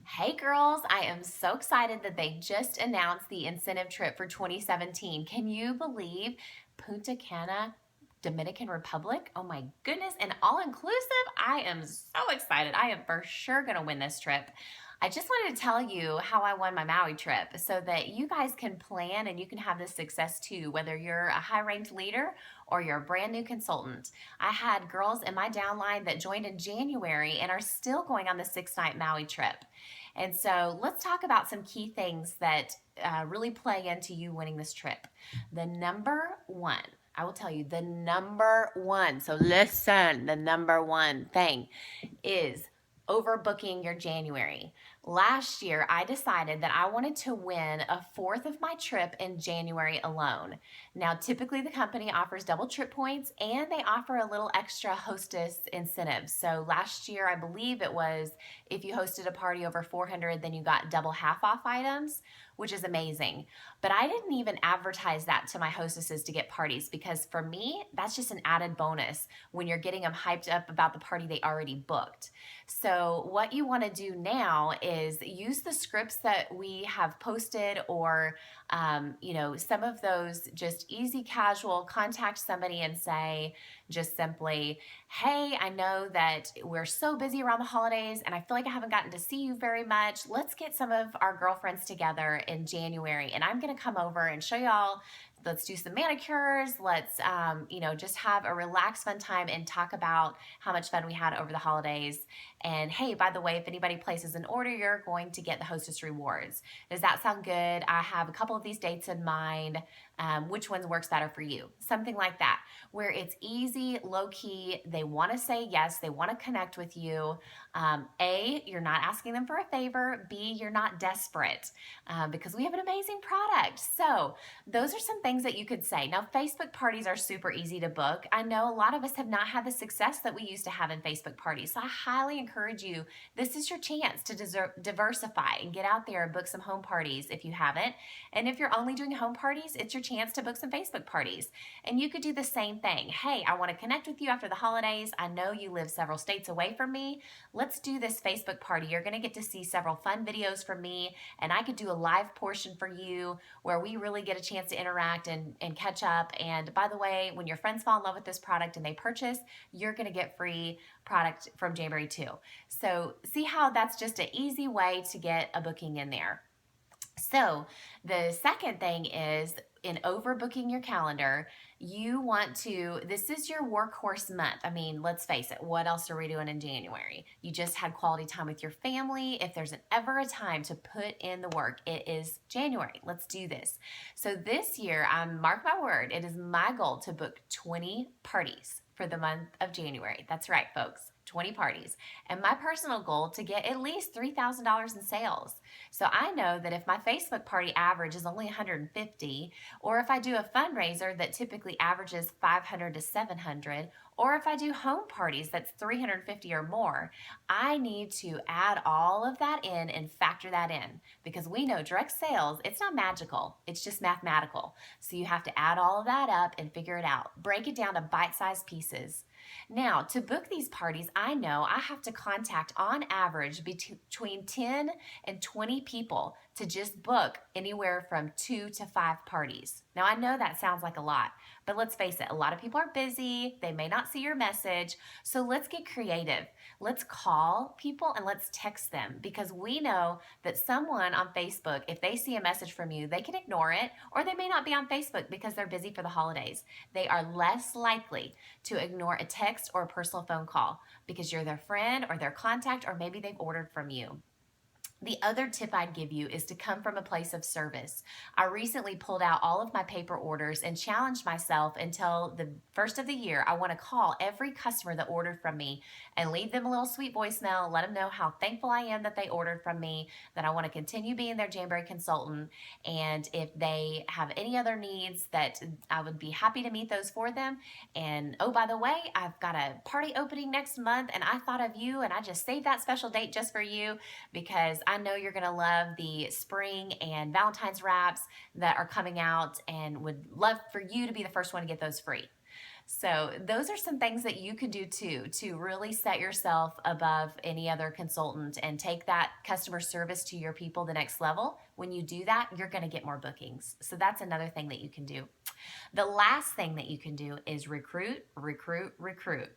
Hey girls, I am so excited that they just announced the incentive trip for 2017. Can you believe Punta Cana, Dominican Republic? Oh my goodness, and all inclusive? I am so excited. I am for sure going to win this trip. I just wanted to tell you how I won my Maui trip so that you guys can plan and you can have this success too, whether you're a high ranked leader or you're a brand new consultant. I had girls in my downline that joined in January and are still going on the 6-night Maui trip. And so let's talk about some key things that really play into you winning this trip. The number one, I will tell you, the number one, so listen, the number one thing is overbooking your January. Last year, I decided that I wanted to win a fourth of my trip in January alone. Now, typically the company offers double trip points and they offer a little extra hostess incentive. So last year, I believe it was if you hosted a party over 400, then you got double half off items, which is amazing. But I didn't even advertise that to my hostesses to get parties because for me, that's just an added bonus when you're getting them hyped up about the party they already booked. So what you want to do now is use the scripts that we have posted or some of those just easy casual, contact somebody and say just simply, hey, I know that we're so busy around the holidays and I feel like I haven't gotten to see you very much. Let's get some of our girlfriends together in January and I'm going to come over and show y'all. Let's do some manicures. Let's, just have a relaxed, fun time and talk about how much fun we had over the holidays. And hey, by the way, if anybody places an order, you're going to get the hostess rewards. Does that sound good? I have a couple of these dates in mind. Which ones works better for you? Something like that, where it's easy, low key. They want to say yes. They want to connect with you. A, you're not asking them for a favor. B, you're not desperate because we have an amazing product. So those are some things that you could say. Now, Facebook parties are super easy to book. I know a lot of us have not had the success that we used to have in Facebook parties. So I highly encourage you. This is your chance to diversify and get out there and book some home parties if you haven't. And if you're only doing home parties, it's your chance to book some Facebook parties. And you could do the same thing. Hey, I want to connect with you after the holidays. I know you live several states away from me. Let's do this Facebook party. You're going to get to see several fun videos from me, and I could do a live portion for you where we really get a chance to interact and catch up. And by the way, when your friends fall in love with this product and they purchase, you're going to get free product from Jamberry too. So see how that's just an easy way to get a booking in there. So the second thing is in overbooking your calendar, you want to, this is your workhorse month. I mean, let's face it, what else are we doing in January? You just had quality time with your family. If there's ever a time to put in the work, it is January. Let's do this. So this year, mark my word, it is my goal to book 20 parties for the month of January. That's right, folks. 20 parties. And my personal goal to get at least $3,000 in sales. So I know that if my Facebook party average is only 150, or if I do a fundraiser that typically averages 500 to 700, or if I do home parties that's 350 or more, I need to add all of that in and factor that in because we know direct sales, it's not magical, it's just mathematical. So you have to add all of that up and figure it out. Break it down to bite-sized pieces. Now, to book these parties, I know I have to contact on average between 10 and 20 people to just book anywhere from 2 to 5 parties. Now, I know that sounds like a lot, but let's face it, a lot of people are busy. They may not see your message. So let's get creative. Let's call people and let's text them because we know that someone on Facebook, if they see a message from you, they can ignore it, or they may not be on Facebook because they're busy for the holidays. They are less likely to ignore a text or a personal phone call because you're their friend or their contact, or maybe they've ordered from you. The other tip I'd give you is to come from a place of service. I recently pulled out all of my paper orders and challenged myself until the first of the year. I want to call every customer that ordered from me and leave them a little sweet voicemail, let them know how thankful I am that they ordered from me, that I want to continue being their Jamberry consultant, and if they have any other needs that I would be happy to meet those for them. And oh, by the way, I've got a party opening next month and I thought of you and I just saved that special date just for you because I know you're going to love the spring and Valentine's wraps that are coming out and would love for you to be the first one to get those free. So those are some things that you could do too to really set yourself above any other consultant and take that customer service to your people the next level. When you do that, you're going to get more bookings. So that's another thing that you can do. The last thing that you can do is recruit, recruit, recruit.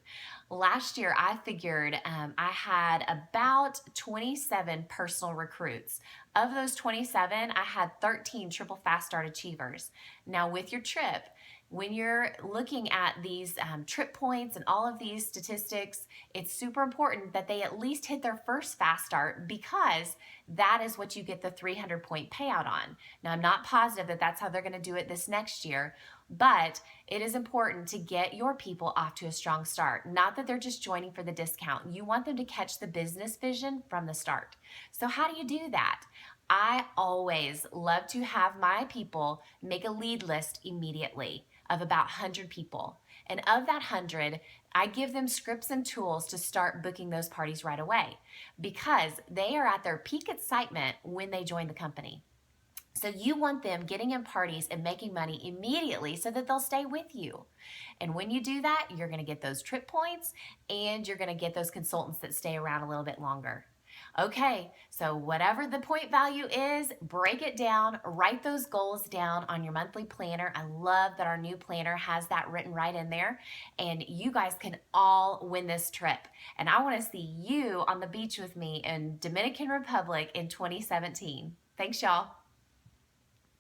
Last year, I figured I had about 27 personal recruits. Of those 27, I had 13 triple fast start achievers. Now, with your trip, when you're looking at these trip points and all of these statistics, it's super important that they at least hit their first fast start, because that is what you get the 300-point payout on. Now, I'm not positive that that's how they're going to do it this next year, but it is important to get your people off to a strong start. Not that they're just joining for the discount. You want them to catch the business vision from the start. So how do you do that? I always love to have my people make a lead list immediately of about 100 people. And of that 100, I give them scripts and tools to start booking those parties right away, because they are at their peak excitement when they join the company. So you want them getting in parties and making money immediately so that they'll stay with you. And when you do that, you're going to get those trip points and you're going to get those consultants that stay around a little bit longer. Okay, so whatever the point value is, break it down, write those goals down on your monthly planner. I love that our new planner has that written right in there, and you guys can all win this trip. And I want to see you on the beach with me in Dominican Republic in 2017. Thanks, y'all.